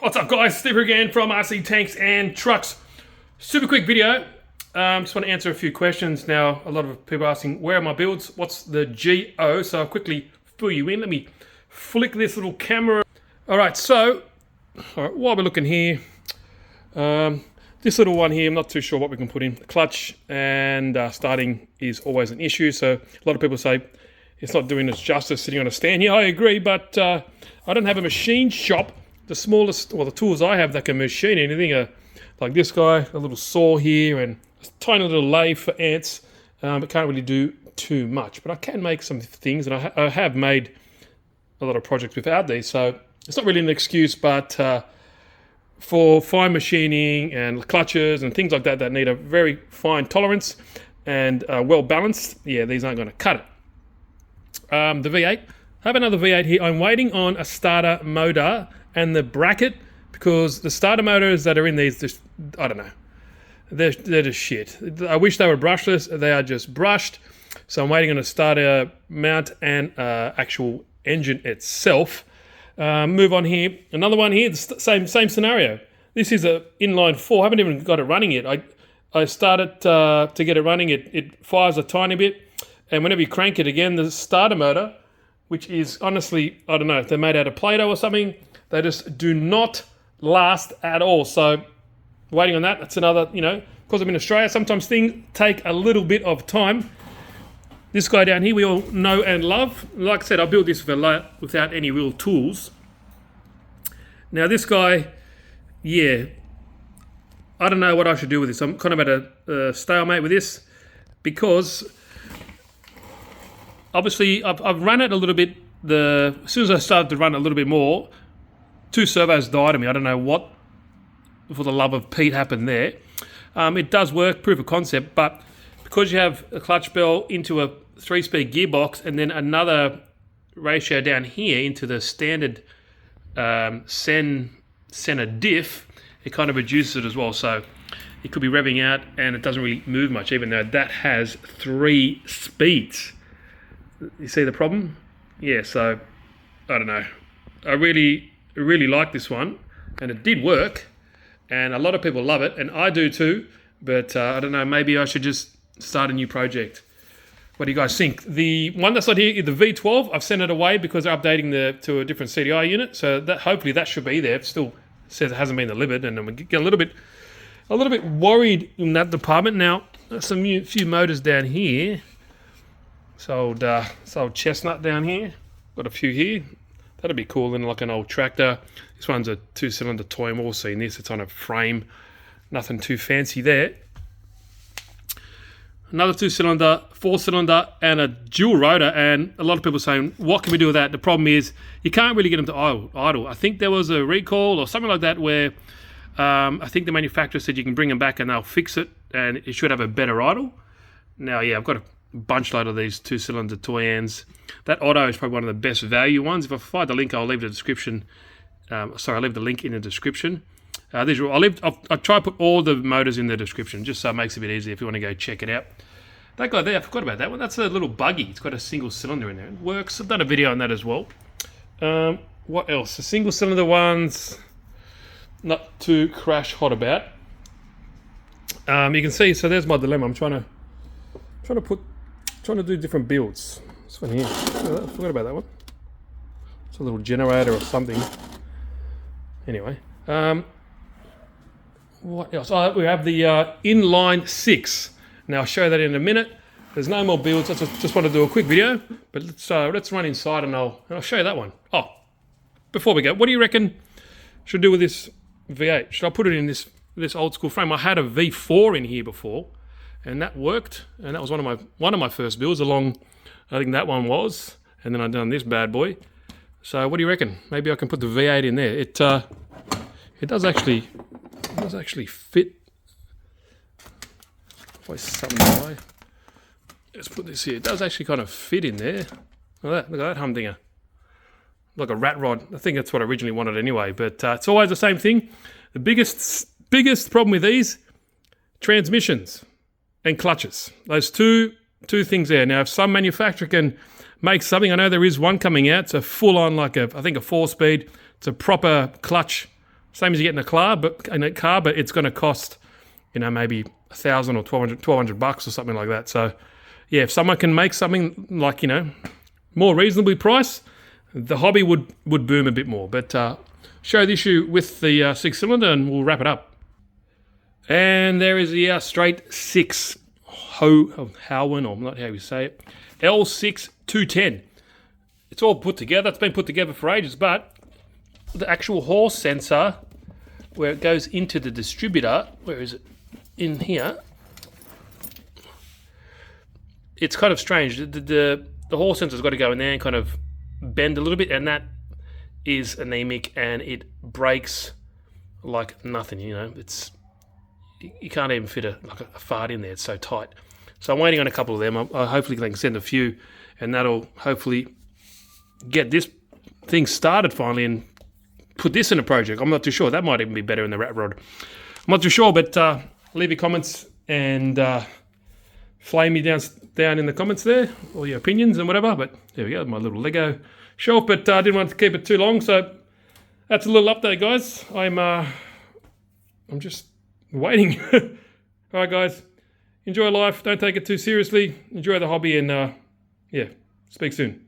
What's up guys, Steve again from RC Tanks and Trucks. Super quick video, just want to answer a few questions. Now, a lot of people are asking, where are my builds? What's the GO? So I'll quickly fill you in. Let me flick this little camera. Alright, so, while we're looking here, this little one here, I'm not too sure what we can put in. The clutch and starting is always an issue. So a lot of people say it's not doing its justice sitting on a stand. Yeah, I agree, but I don't have a machine shop. The smallest, well, the tools I have that can machine anything are like this guy, a little saw here, and a tiny little lathe for ants. But can't really do too much. But I can make some things, and I have made a lot of projects without these. So it's not really an excuse, but for fine machining and clutches and things like that that need a very fine tolerance and well balanced, yeah, these aren't going to cut it. The V8, I have another V8 here. I'm waiting on a starter motor and the bracket, because the starter motors that are in these, just, I don't know, they're just shit. I wish they were brushless. They are just brushed. So I'm waiting on a starter mount and actual engine itself. Move on here. Another one here, the same scenario. This is a inline 4. I haven't even got it running yet. I started to get it running. It fires a tiny bit, and whenever you crank it again, the starter motor, which is honestly, I don't know, if they're made out of Play-Doh or something, they just do not last at all. So waiting on that. That's another, because I'm in Australia, sometimes things take a little bit of time. This guy down here we all know and love. Like I said, I built this without any real tools. Now this guy, yeah, I don't know what I should do with this. I'm kind of at a stalemate with this, because obviously I've run it a little bit. As soon as I started to run it a little bit more, 2 servos died on me. I don't know what, for the love of Pete, happened there. It does work, proof of concept, but because you have a clutch bell into a 3-speed gearbox and then another ratio down here into the standard center diff, it kind of reduces it as well. So it could be revving out and it doesn't really move much, even though that has 3 speeds. You see the problem? Yeah, so I don't know. I really like this one, and it did work, and a lot of people love it, and I do too, but I don't know, maybe I should just start a new project. What do you guys think? The one that's not here, the V12, I've sent it away because they're updating to a different CDI unit, so that hopefully that should be there. It still says it hasn't been delivered, and we get a little bit worried in that department. Now, there's few motors down here. So old chestnut down here. Got a few here. That'd be cool in like an old tractor. This one's a 2-cylinder toy. I'm all seeing this. It's on a frame. Nothing too fancy there. Another 2-cylinder, 4-cylinder, and a dual rotor. And a lot of people are saying, what can we do with that? The problem is you can't really get them to idle. I think there was a recall or something like that where I think the manufacturer said you can bring them back and they'll fix it and it should have a better idle. Now, yeah, I've got a bunch load of these 2-cylinder toy ends. That Otto is probably one of the best value ones. If I find the link, I'll leave the description. I'll leave the link in the description. I'll try to put all the motors in the description, just so it makes it a bit easier if you want to go check it out. That guy there, I forgot about that one. That's a little buggy. It's got a single cylinder in there. It works. I've done a video on that as well. What else? The single cylinder ones, not too crash hot about. You can see, so there's my dilemma. I'm trying to do different builds. This one here, I forgot about that one. It's a little generator or something. Anyway, what else? We have the inline 6. Now I'll show you that in a minute. There's no more builds. I just want to do a quick video, but let's run inside and I'll show you that one. Oh, before we go, what do you reckon should I do with this V8? Should I put it in this old school frame? I had a V4 in here before, and that worked, and that was one of my first builds along. I think that one was, and then I've done this bad boy. So what do you reckon? Maybe I can put the V8 in there. It does actually fit. Let's put this here. It does actually kind of fit in there. Look at that humdinger. Like a rat rod. I think that's what I originally wanted anyway, but it's always the same thing. The biggest problem with these, transmissions and clutches. Those two things there. Now, if some manufacturer can make something, I know there is one coming out. It's a full-on, I think a 4-speed. It's a proper clutch same as you get in a car, but it's going to cost, maybe $1,000 or $1,200 or something like that. So, yeah, if someone can make something like, more reasonably priced, the hobby would boom a bit more. But show the issue with the 6-cylinder and we'll wrap it up. And there is the straight 6 Howen, or not how you say it, L6 210. It's all put together. It's been put together for ages, but the actual Hall sensor, where it goes into the distributor, where is it? In here. It's kind of strange. The Hall sensor's got to go in there and kind of bend a little bit, and that is anemic, and it breaks like nothing. It's, you can't even fit a fart in there. It's so tight. So I'm waiting on a couple of them. I hopefully can send a few, and that'll hopefully get this thing started finally and put this in a project. I'm not too sure. That might even be better in the rat rod. I'm not too sure, but leave your comments and flame me down in the comments there, all your opinions and whatever. But there we go, my little Lego shelf. But I didn't want to keep it too long, so that's a little update, guys. I'm just waiting. All right, guys, enjoy life. Don't take it too seriously. Enjoy the hobby, and speak soon.